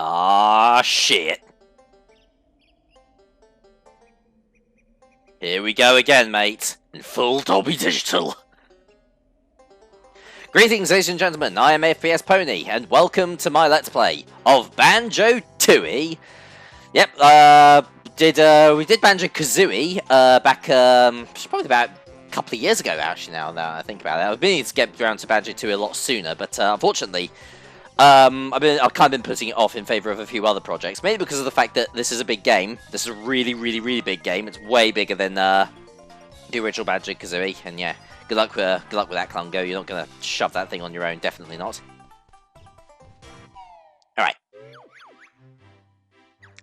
Ah, shit. Here we go again, mate. In full Dolby Digital. Greetings, ladies and gentlemen. I am FPSPwny, and welcome to my Let's Play of Banjo-Tooie. Yep, we did Banjo-Kazooie back probably about a couple of years ago, actually. Now that I think about it, I've been needing to get around to Banjo-Tooie a lot sooner, but unfortunately, I've kind of been putting it off in favour of a few other projects, mainly because of the fact that this is a big game. This is a really, really, really big game. It's way bigger than the original Banjo-Kazooie, and yeah, good luck with that, Clungo. You're not gonna shove that thing on your own, definitely not.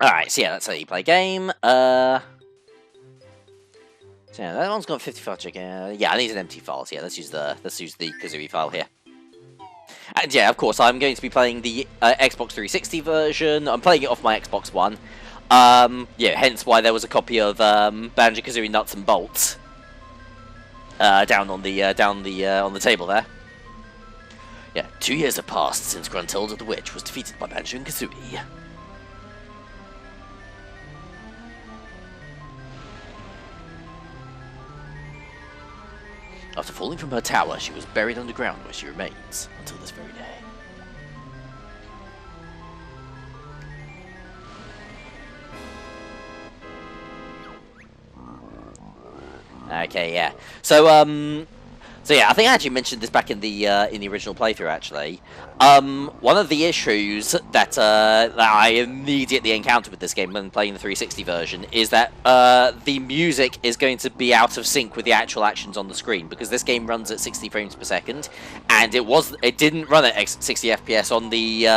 Alright, so yeah, that's how you play a game. So yeah, that one's got 55 chicken. Yeah, I need an empty file. So yeah, let's use the Kazooie file here. And yeah, of course, I'm going to be playing the Xbox 360 version. I'm playing it off my Xbox One. Yeah, hence why there was a copy of Banjo-Kazooie Nuts and Bolts down on the table there. Yeah, 2 years have passed since Gruntilda the Witch was defeated by Banjo and Kazooie. After falling from her tower, she was buried underground where she remains until this very day. Okay, yeah. So yeah, I think I actually mentioned this back in the original playthrough. Actually, one of the issues that I immediately encountered with this game when playing the 360 version is that the music is going to be out of sync with the actual actions on the screen, because this game runs at 60 frames per second, and it didn't run at 60 FPS on the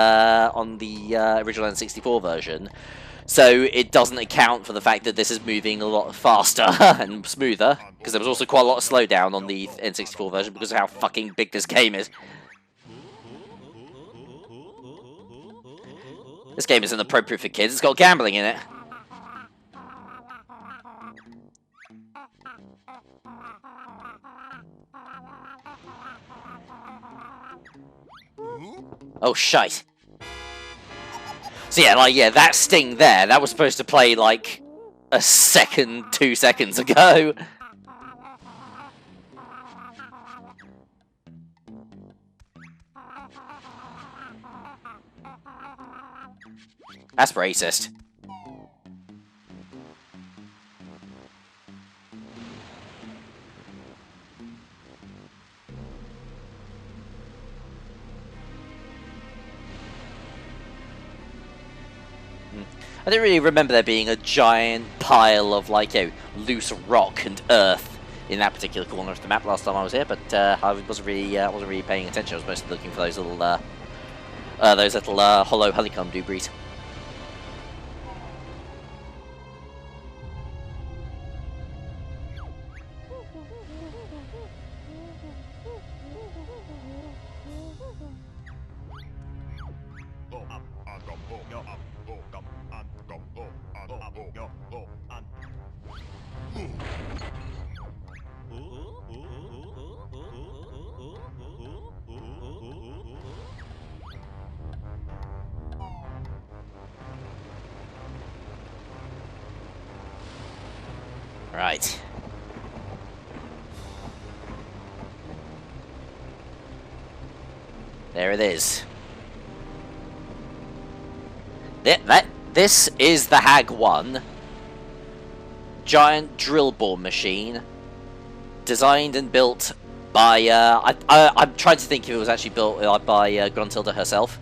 original N64 version. So it doesn't account for the fact that this is moving a lot faster and smoother, because there was also quite a lot of slowdown on the N64 version because of how fucking big this game is. This game isn't appropriate for kids, it's got gambling in it. Oh, shite. So yeah, that sting there, that was supposed to play like a second, 2 seconds ago. That's racist. I don't really remember there being a giant pile of, like, loose rock and earth in that particular corner of the map last time I was here, but I wasn't really paying attention. I was mostly looking for those little hollow honeycomb debris. Right. There it is. This is the Hag 1. Giant drill bore machine. Designed and built by, I'm trying to think if it was actually built by Gruntilda herself.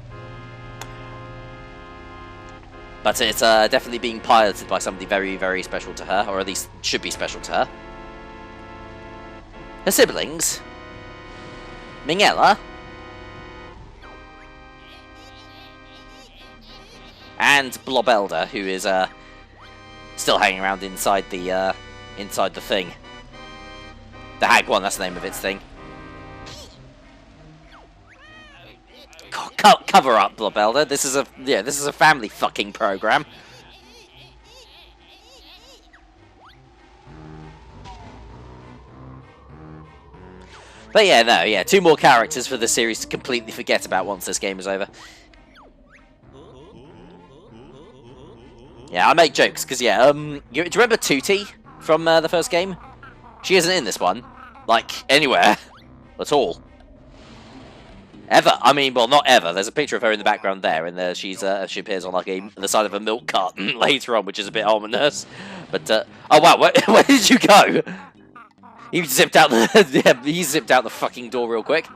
But it's definitely being piloted by somebody very, very special to her, or at least should be special to her. Her siblings, Mingella, and Blobelda, who is still hanging around inside the thing. The Hag 1, that's the name of its thing. Cover up, Blobelda. This is a family fucking program. But yeah, no, yeah, 2 more characters for the series to completely forget about once this game is over. Yeah, I make jokes, because, yeah, do you remember Tootie from the first game? She isn't in this one. Like, anywhere. At all. Ever. I mean, well, not ever. There's a picture of her in the background there, and she appears on, like, the side of a milk carton later on, which is a bit ominous. But, oh, wow, where did you go? He zipped out the, yeah, he zipped out the fucking door real quick.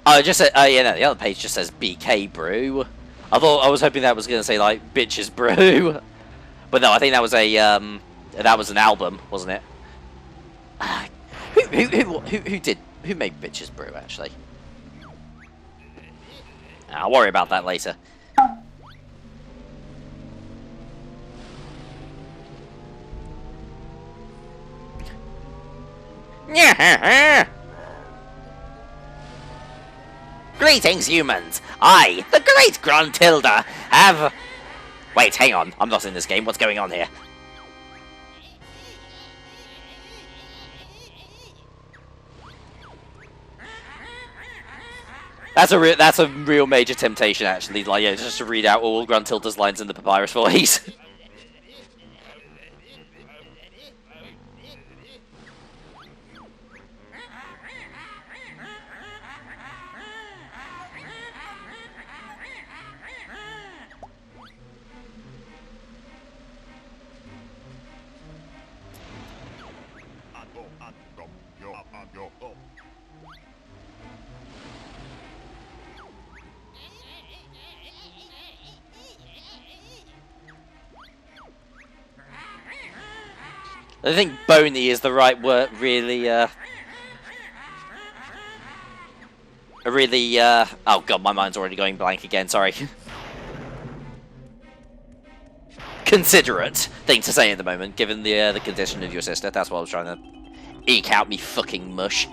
Oh, it just said, yeah, no, the other page just says BK Brew. I was hoping that was going to say, like, Bitches Brew. But no, I think that was an album, wasn't it? Who made Bitches Brew, actually? I'll worry about that later. Greetings, humans! I, the great Gruntilda, have... Wait, hang on. I'm not in this game. What's going on here? That's a real major temptation, actually. Like, yeah, just to read out all Gruntilda's lines in the papyrus voice. I think bony is the right word, really, oh god, my mind's already going blank again, sorry. Considerate thing to say at the moment, given the condition of your sister. That's what I was trying to eke out me fucking mush.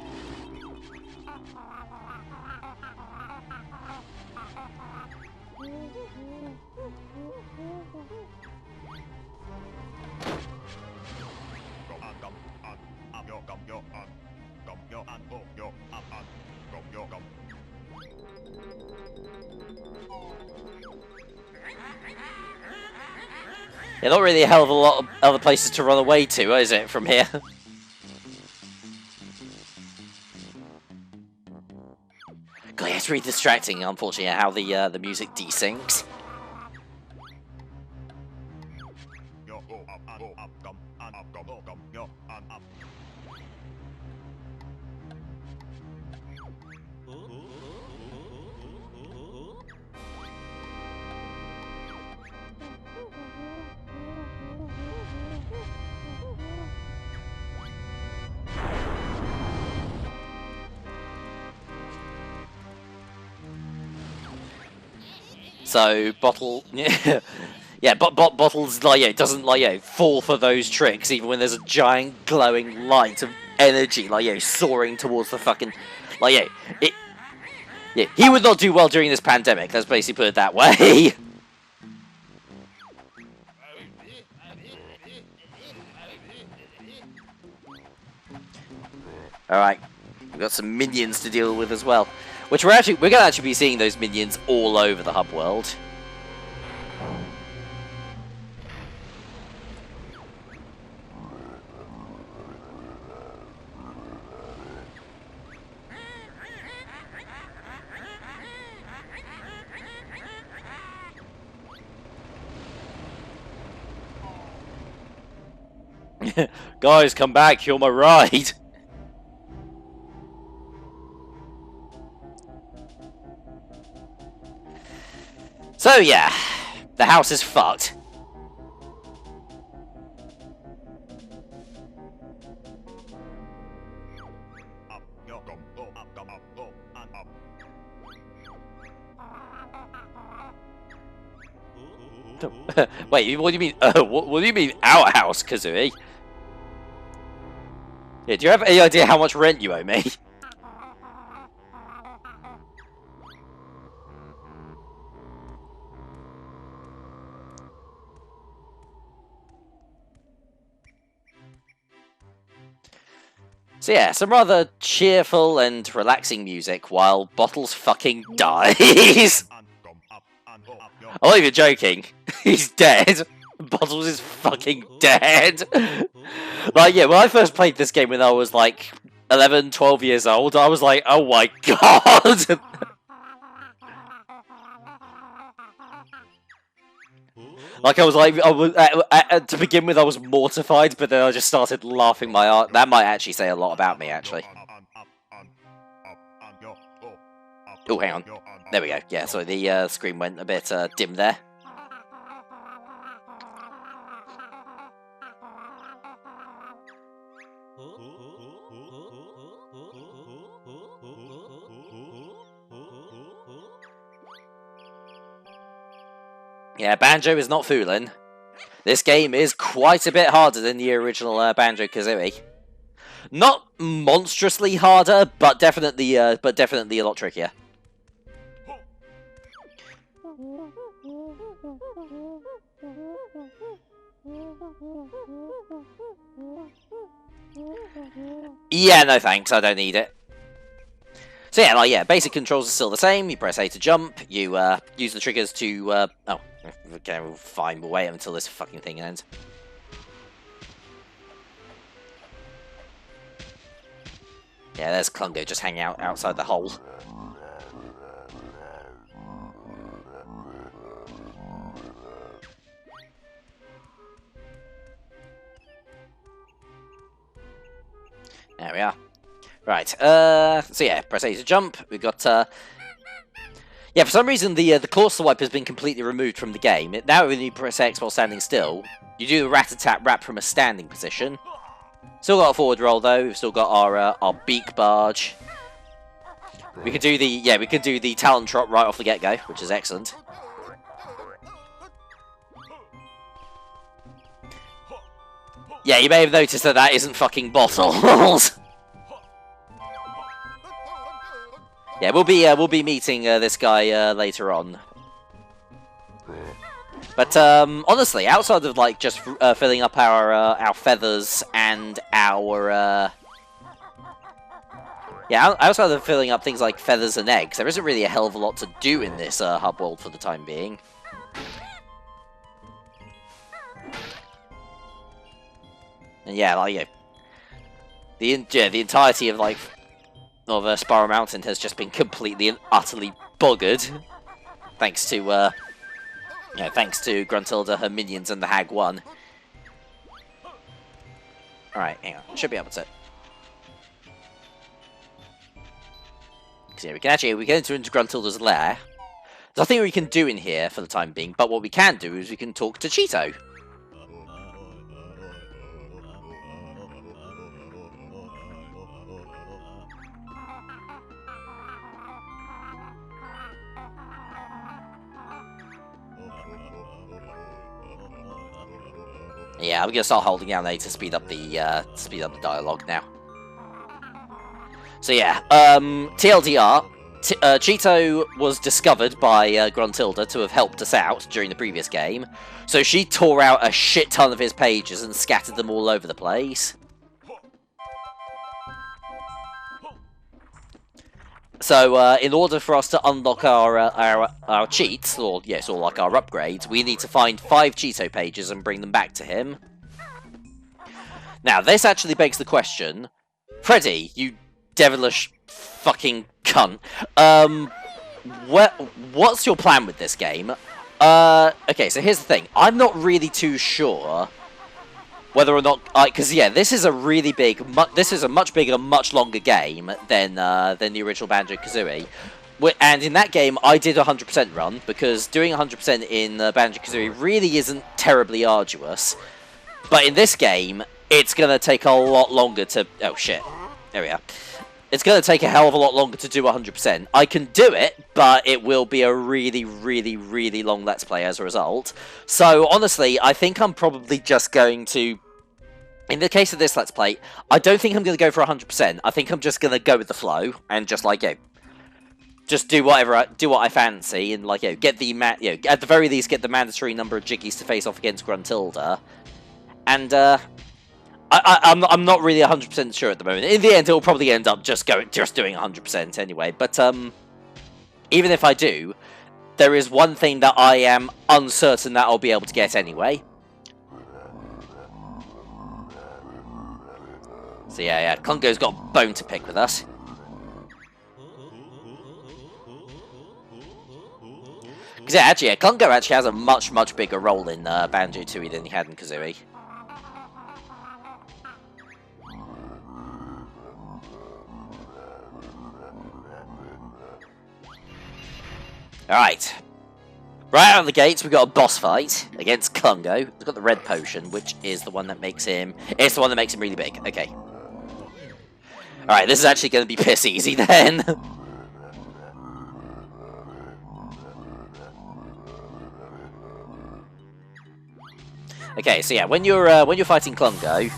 Yeah, not really a hell of a lot of other places to run away to, is it, from here? God, yeah, it's really distracting, unfortunately, how the music desyncs. So Bottle, yeah, but Bottle's like, yeah, doesn't like, yeah, fall for those tricks even when there's a giant glowing light of energy, like, yeah, soaring towards the fucking, like, yeah, he would not do well during this pandemic. Let's basically put it that way. All right, we've got some minions to deal with as well. Which we're gonna actually be seeing those minions all over the hub world. Guys, come back, you're my ride. So yeah, the house is fucked. Wait, what do you mean? What do you mean our house, Kazooie? Yeah, do you have any idea how much rent you owe me? So yeah, some rather cheerful and relaxing music while Bottles fucking dies. I'm not even joking. He's dead. Bottles is fucking dead. Like, yeah, when I first played this game when I was like 11, 12 years old, I was like, oh my god. Like, I was like, to begin with, I was mortified, but then I just started laughing my heart. That might actually say a lot about me, actually. Oh, hang on. There we go. Yeah, so the screen went a bit dim there. Yeah, Banjo is not fooling. This game is quite a bit harder than the original Banjo-Kazooie. Not monstrously harder, but definitely a lot trickier. Yeah, no thanks, I don't need it. So yeah, like, yeah, basic controls are still the same. You press A to jump, you use the triggers to, oh, okay, fine, we'll wait until this fucking thing ends. Yeah, there's Clungo just hanging out outside the hole. There we are. Right, so yeah, press A to jump. We've got, yeah, for some reason the claw swipe has been completely removed from the game. Now when you press X while standing still, you do the rat-a-tat rap from a standing position. Still got a forward roll though, we've still got our beak barge. We can do the talent trot right off the get-go, which is excellent. Yeah, you may have noticed that isn't fucking Bottles. Yeah, we'll be meeting this guy later on. But honestly, outside of like just filling up our feathers and our yeah, outside of filling up things like feathers and eggs, there isn't really a hell of a lot to do in this hub world for the time being. And yeah, like the entirety of like Spiral Mountain has just been completely and utterly buggered, thanks to Gruntilda, her minions, and the Hag 1. All right, hang on, should be able to. So yeah, we can enter into Gruntilda's lair. There's nothing we can do in here for the time being, but what we can do is we can talk to Cheeto. Yeah, I'm gonna start holding down A to speed up the dialogue now. So yeah, TLDR, Cheeto was discovered by Gruntilda to have helped us out during the previous game, so she tore out a shit ton of his pages and scattered them all over the place. So, in order for us to unlock our cheats, or yes, or like our upgrades, we need to find 5 Cheeto pages and bring them back to him. Now, this actually begs the question, Freddy, you devilish fucking cunt. What's your plan with this game? Okay, so here's the thing. I'm not really too sure whether or not, because yeah, this is a really big, this is a much bigger, much longer game than the original Banjo-Kazooie. And in that game, I did a 100% run, because doing 100% in Banjo-Kazooie really isn't terribly arduous. But in this game, it's gonna take a lot longer to, oh shit, there we are. It's going to take a hell of a lot longer to do 100%. I can do it, but it will be a really, really, really long Let's Play as a result. So, honestly, I think I'm probably just going to... In the case of this Let's Play, I don't think I'm going to go for 100%. I think I'm just going to go with the flow and just, like, just do whatever, do what I fancy and, like, get the, at the very least, get the mandatory number of Jiggies to face off against Gruntilda. And, I'm not really 100% sure at the moment. In the end, it'll probably end up just doing 100% anyway. But even if I do, there is one thing that I am uncertain that I'll be able to get anyway. So yeah, Congo's got a bone to pick with us. Because yeah, Congo actually has a much bigger role in Banjo-Tooie than he had in Kazooie. Alright. Right out of the gates, we've got a boss fight against Congo. We've got the red potion, which is the one that makes him... It's the one that makes him really big. Okay. Alright, this is actually going to be piss easy then. Okay, so yeah, when you're fighting Congo,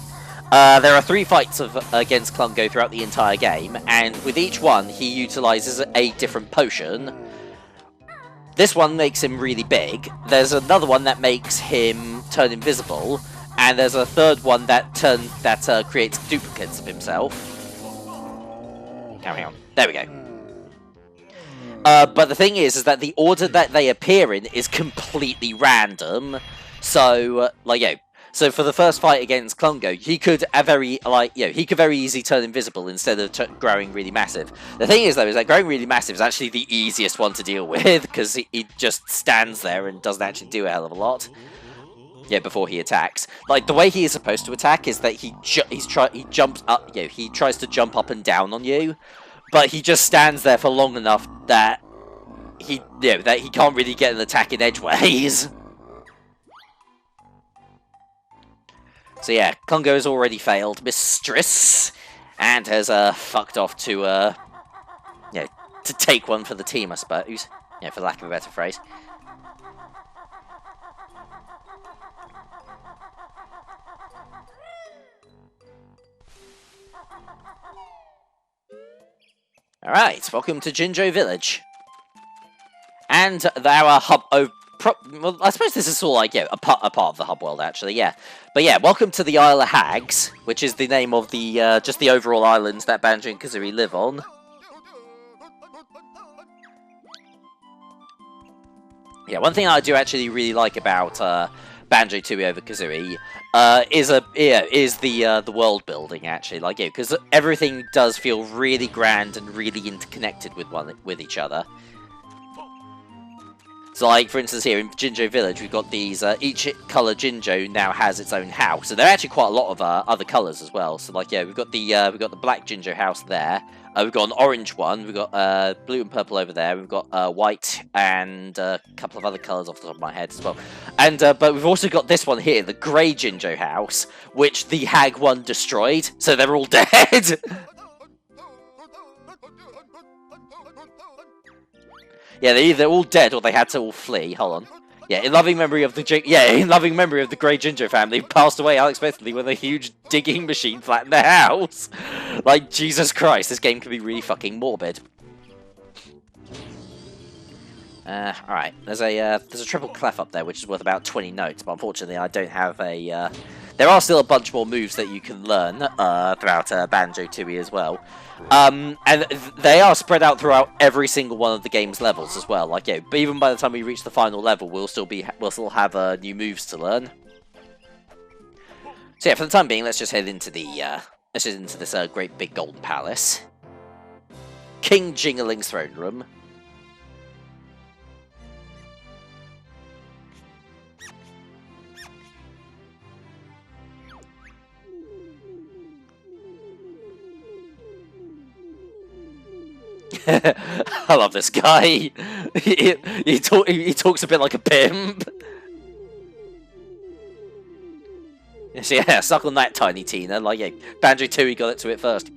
there are 3 fights against Congo throughout the entire game, and with each one, he utilizes a different potion. This one makes him really big. There's another one that makes him turn invisible, and there's a third one that creates duplicates of himself. Carry on. There we go. But the thing is that the order that they appear in is completely random. So, so for the first fight against Congo, he could very easily turn invisible instead of growing really massive. The thing is, though, is that growing really massive is actually the easiest one to deal with, because he just stands there and doesn't actually do a hell of a lot. Yeah, before he attacks. Like, the way he is supposed to attack is that he jumps up, he tries to jump up and down on you, but he just stands there for long enough that he can't really get an attack in edgeways. So yeah, Congo has already failed Mistress, and has fucked off to to take one for the team, I suppose. Yeah, for lack of a better phrase. . Alright, welcome to Jinjo Village. And our hub... well, I suppose this is all like, a part of the hub world, actually, yeah. But yeah, welcome to the Isle of Hags, which is the name of the, just the overall islands that Banjo and Kazooie live on. Yeah, one thing I do actually really like about, Banjo-Tooie over Kazooie, is the world building, actually, like, because everything does feel really grand and really interconnected with each other. So, like, for instance, here in Jinjo Village, we've got these, each colour Jinjo now has its own house. So there are actually quite a lot of other colours as well. So, like, yeah, we've got the black Jinjo house there. We've got an orange one. We've got blue and purple over there. We've got white and a couple of other colours off the top of my head as well. And but we've also got this one here, the grey Jinjo house, which the Hag one destroyed. So they're all dead. Yeah, they're either all dead or they had to all flee. Hold on. Yeah, in loving memory of the grey Jinjo family, who passed away unexpectedly when a huge digging machine flattened their house. Like, Jesus Christ, this game can be really fucking morbid. Alright, there's a triple clef up there, which is worth about 20 notes, but unfortunately I don't have a, there are still a bunch more moves that you can learn, throughout, Banjo-Tooie as well. And they are spread out throughout every single one of the game's levels as well. Like, but even by the time we reach the final level, we'll still have new moves to learn. So yeah, for the time being, let's just head into this great big golden palace, King Jingling's throne room. I love this guy. He talks a bit like a pimp. So yeah, suck on that, Tiny Tina. Like, yeah, Banjo-Tooie got it to it first.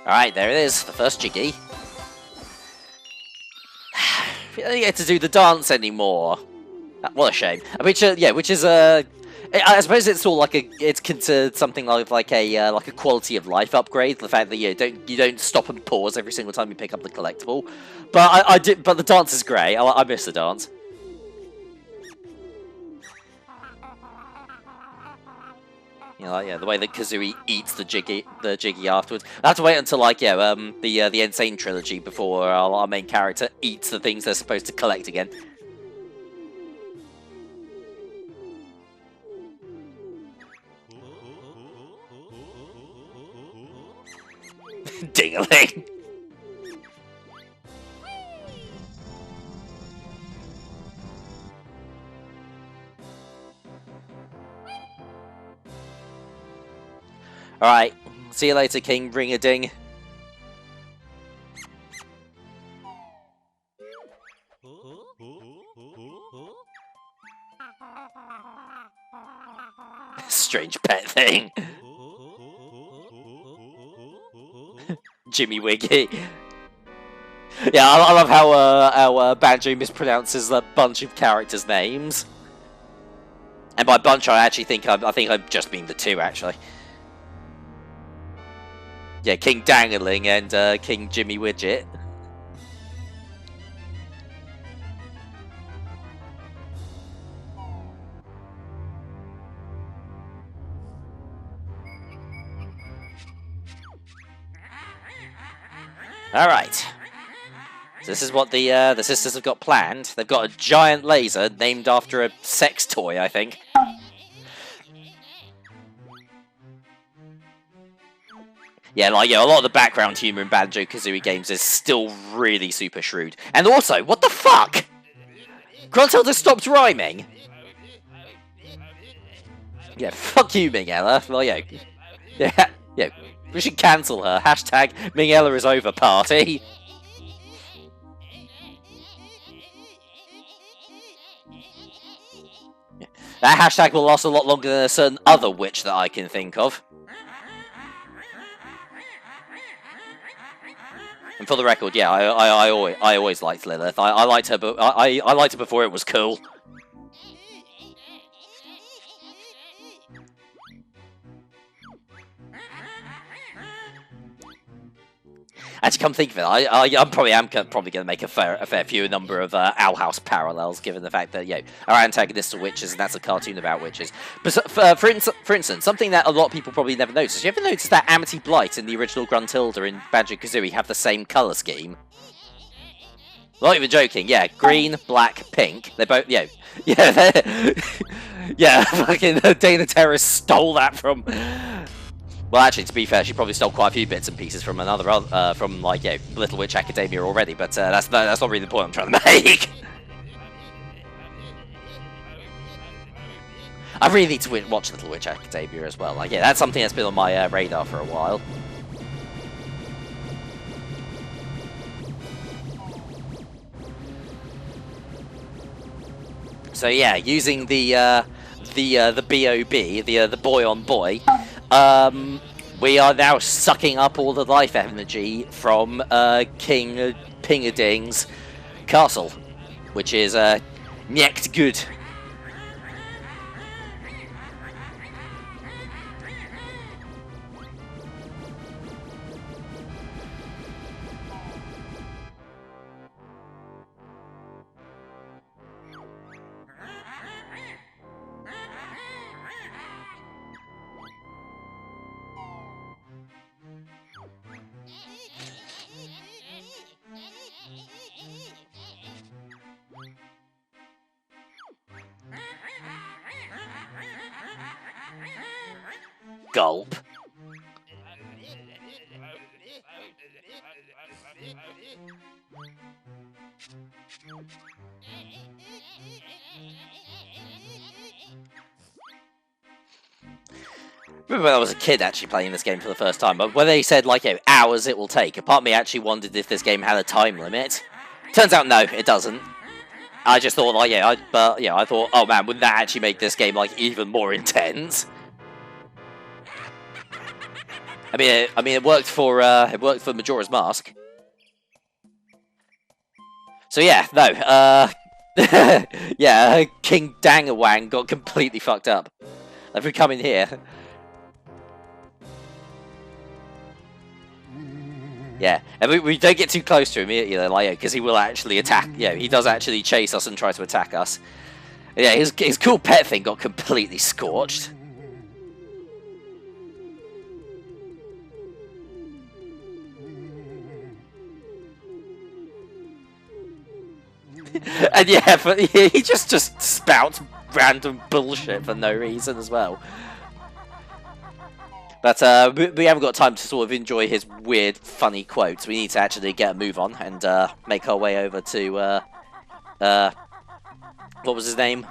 Alright, there it is, the first Jiggy. We don't get to do the dance anymore. What a shame. Which, yeah, which is I suppose it's all like it's considered something like a quality of life upgrade. The fact that you don't stop and pause every single time you pick up the collectible. But but the dance is great. I miss the dance. You know, like, yeah, the way that Kazooie eats the Jiggy afterwards. I have to wait until like the Insane trilogy before our main character eats the things they're supposed to collect again. Ding-a-ling. Alright, see you later, King Ring-a-Ding. Strange pet thing. Jimmy Wiggy. Yeah, I love how Banjo mispronounces a bunch of characters' names. And by bunch, I actually think I just mean the two, actually. Yeah, King Dangling and King Jimmy Widget. Alright. So this is what the sisters have got planned. They've got a giant laser named after a sex toy, I think. Yeah, like, a lot of the background humor in Banjo-Kazooie games is still really super shrewd. And also, what the fuck? Gruntilda stopped rhyming? Yeah, fuck you, Mingella. Well, yeah. Yeah, we should cancel her. Hashtag Mingella is over party. That hashtag will last a lot longer than a certain other witch that I can think of. And for the record, yeah, I always liked Lilith. I liked her, but I liked her before it was cool. Actually, come think of it, I'm probably going to make a fair few number of Owl House parallels, given the fact that our antagonists are witches, and that's a cartoon about witches. But for instance, something that a lot of people probably never noticed. You ever notice that Amity Blight and the original Gruntilda in Banjo-Kazooie have the same color scheme? Not even joking. Yeah, green, black, pink. They both yeah. Fucking Dana Terrace stole that from. Well, actually, to be fair, she probably stole quite a few bits and pieces from from Little Witch Academia already. But that's not really the point I'm trying to make. I really need to watch Little Witch Academia as well. Like, yeah, that's something that's been on my radar for a while. So yeah, using the BOB, the boy on boy. We are now sucking up all the life energy from King Pingading's castle, which is nicht good. Gulp. I remember when I was a kid actually playing this game for the first time, but when they said, like, hours it will take, a part of me actually wondered if this game had a time limit. Turns out, no, it doesn't. I just thought, like, I thought, oh man, wouldn't that actually make this game, like, even more intense? I mean, it worked for Majora's Mask. So yeah, no, yeah, King Dangawang got completely fucked up. If we come in here, yeah, and we don't get too close to him, you know, like, because he will actually attack. Yeah, he does actually chase us and try to attack us. Yeah, his cool pet thing got completely scorched. And yeah, he just spouts random bullshit for no reason as well. But we haven't got time to sort of enjoy his weird, funny quotes. We need to actually get a move on and make our way over to what was his name?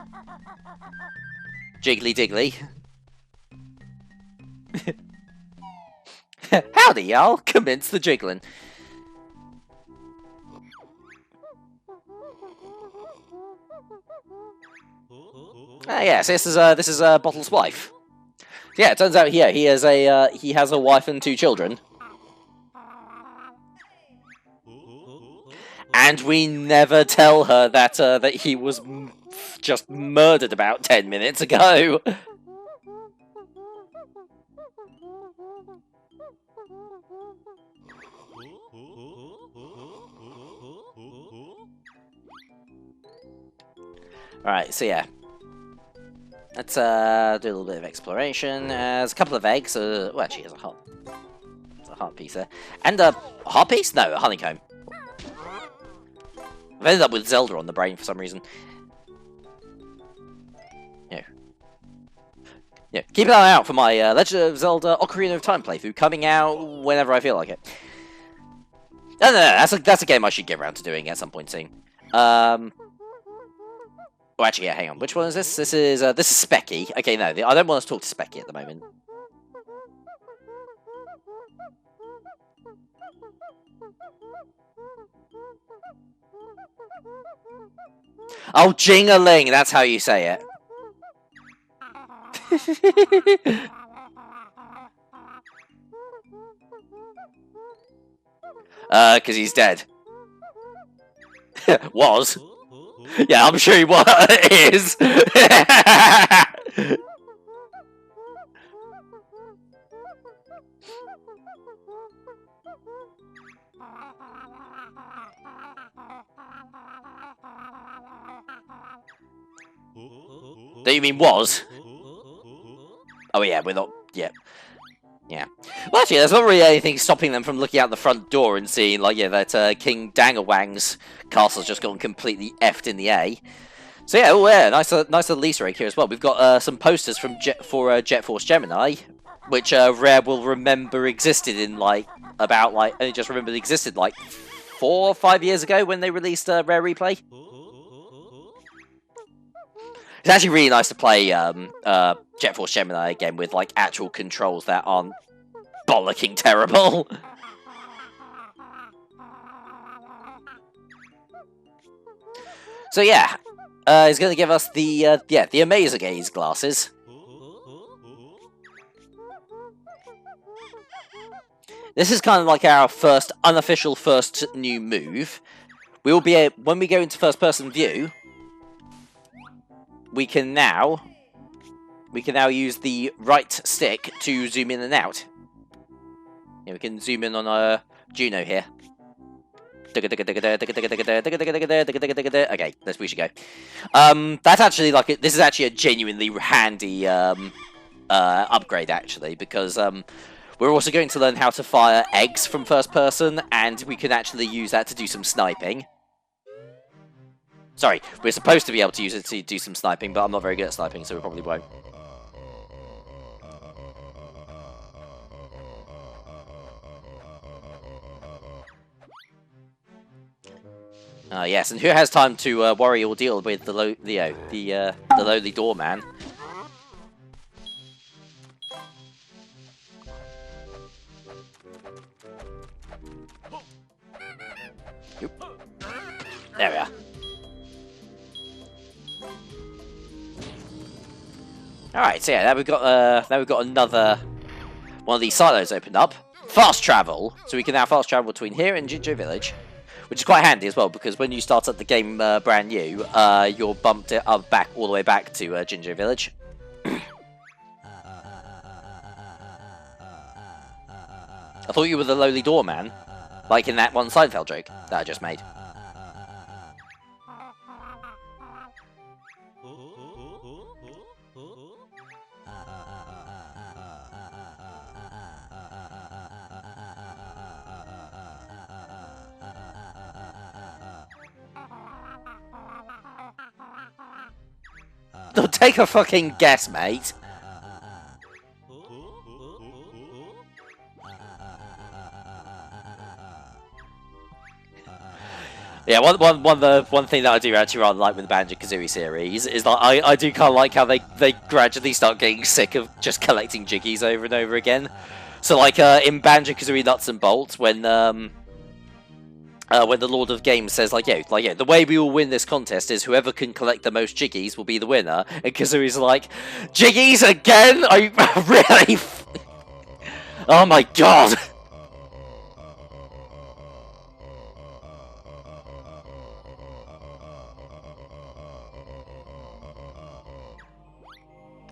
Jiggly Diggly. Howdy, y'all. Commence the jiggling. Yes, this is Bottle's wife. Yeah, it turns out he has a wife and 2 children. And we never tell her that that he was just murdered about 10 minutes ago. Alright, so yeah. Let's do a little bit of exploration. There's a couple of eggs. Well, actually, there's a heart piece there. And a heart piece? No, a honeycomb. I've ended up with Zelda on the brain for some reason. Yeah. Keep an eye out for my Legend of Zelda Ocarina of Time playthrough coming out whenever I feel like it. No, that's a game I should get around to doing at some point soon. Oh, actually, yeah, hang on. Which one is this? This is Specky. Okay, no, I don't want to talk to Specky at the moment. Oh, Jing-a-ling, that's how you say it. Because he's dead. Was. Yeah, I'm sure he is. Do you mean was? Oh yeah, we're not. Yeah. Yeah. Well, actually, there's not really anything stopping them from looking out the front door and seeing, like, yeah, that King Dangawang's castle's just gone completely effed in the A. So yeah, oh yeah, nice little Easter egg here as well. We've got some posters from Jet Force Gemini, which Rare will remember existed in only just remembered existed like 4 or 5 years ago when they released Rare Replay. It's actually really nice to play Jet Force Gemini again with like actual controls that aren't bollocking terrible. So yeah, he's going to give us the Amazer Gaze glasses. This is kind of like our unofficial first new move. We will be when we go into first-person view. We can now use the right stick to zoom in and out. Yeah, we can zoom in on Juno here. Okay, we should go. That's actually this is actually a genuinely handy upgrade actually, because we're also going to learn how to fire eggs from first person, and we can actually use that to do some sniping. Sorry, we're supposed to be able to use it to do some sniping, but I'm not very good at sniping, so we probably won't. Yes, and who has time to worry or deal with the lowly doorman? There we are. All right, so yeah, now we've got another one of these silos opened up. Fast travel! So we can now fast travel between here and Jinjo Village. Which is quite handy as well, because when you start up the game brand new, you're bumped back all the way back to Jinjo Village. I thought you were the lowly doorman, like in that one Seinfeld joke that I just made. Don't take a fucking guess, mate. Yeah, one thing that I do actually rather like with the Banjo-Kazooie series is that I do kind of like how they gradually start getting sick of just collecting jiggies over and over again. So like in Banjo-Kazooie Nuts and Bolts, when the Lord of Games says like, yeah, the way we will win this contest is whoever can collect the most jiggies will be the winner, and Kazooie's like, jiggies again? Are you really? Oh my god!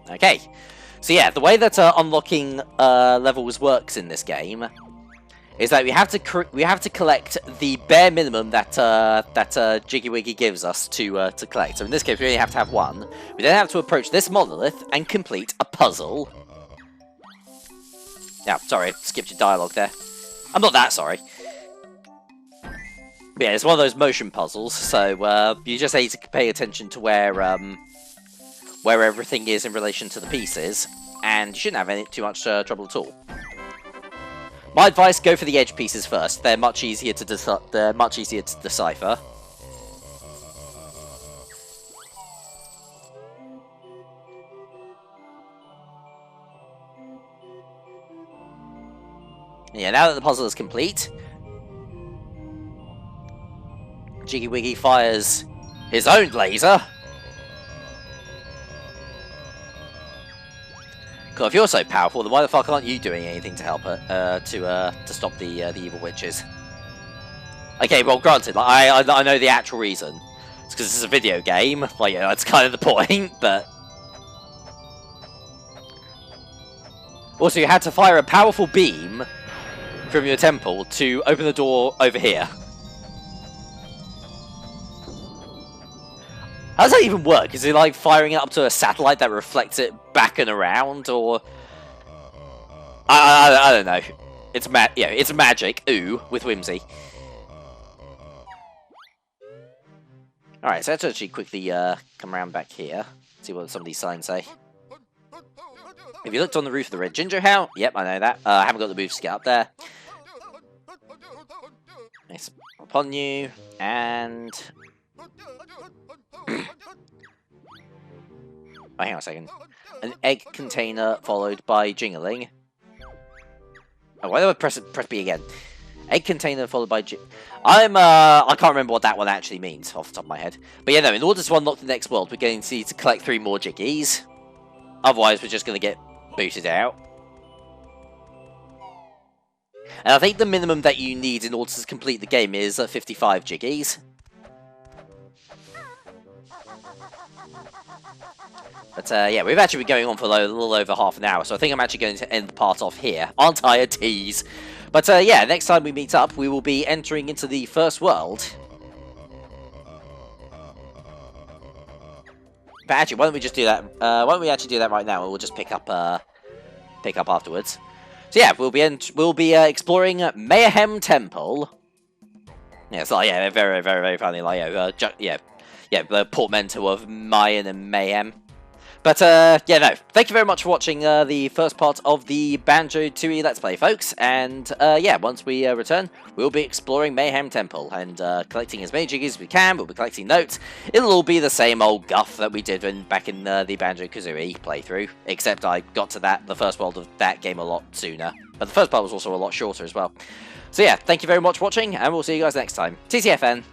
Okay, so yeah, the way that unlocking levels works in this game is that we have to collect the bare minimum that Jiggy Wiggy gives us to collect. So in this case, we only have to have one. We then have to approach this monolith and complete a puzzle. Yeah, sorry, skipped your dialogue there. I'm not that sorry. But yeah, it's one of those motion puzzles, so you just need to pay attention to where everything is in relation to the pieces, and you shouldn't have too much trouble at all. My advice: go for the edge pieces first. They're much easier to decipher. Yeah, now that the puzzle is complete, Jiggy Wiggy fires his own laser. God, if you're so powerful, then why the fuck aren't you doing anything to help her, to stop the evil witches? Okay, well, granted, like, I know the actual reason. It's because this is a video game. Like, yeah, that's kind of the point, but... Also, you had to fire a powerful beam from your temple to open the door over here. How does that even work? Is it like firing it up to a satellite that reflects it back and around, or I don't know. It's it's magic. Ooh, with whimsy. All right, so let's actually quickly come around back here, see what some of these signs say. Have you looked on the roof of the Red Ginger House? Yep, I know that. I haven't got the moves to get up there. Nice upon you, and... Oh, hang on a second. An egg container followed by jingling. Oh, why do I press B again? Egg container followed by I can't remember what that one actually means off the top of my head. But yeah, no, in order to unlock the next world, we're going to need to collect 3 more jiggies. Otherwise, we're just going to get booted out. And I think the minimum that you need in order to complete the game is 55 jiggies. But yeah, we've actually been going on for a little over half an hour, so I think I'm actually going to end the part off here. Aren't I a tease? But yeah, next time we meet up, we will be entering into the first world. But actually, why don't we just do that? Why don't we actually do that right now, and we'll just pick up afterwards. So yeah, we'll be exploring Mayhem Temple. Yeah, it's like, yeah, very, very, very funny. Like, yeah, the portmanteau of Mayan and Mayhem. But, yeah, no, thank you very much for watching the first part of the Banjo-Tooie Let's Play, folks. And, yeah, once we return, we'll be exploring Mayhem Temple and collecting as many jiggies as we can. We'll be collecting notes. It'll all be the same old guff that we did back in the Banjo-Kazooie playthrough, except I got to the first world of that game a lot sooner. But the first part was also a lot shorter as well. So, yeah, thank you very much for watching, and we'll see you guys next time. TTFN.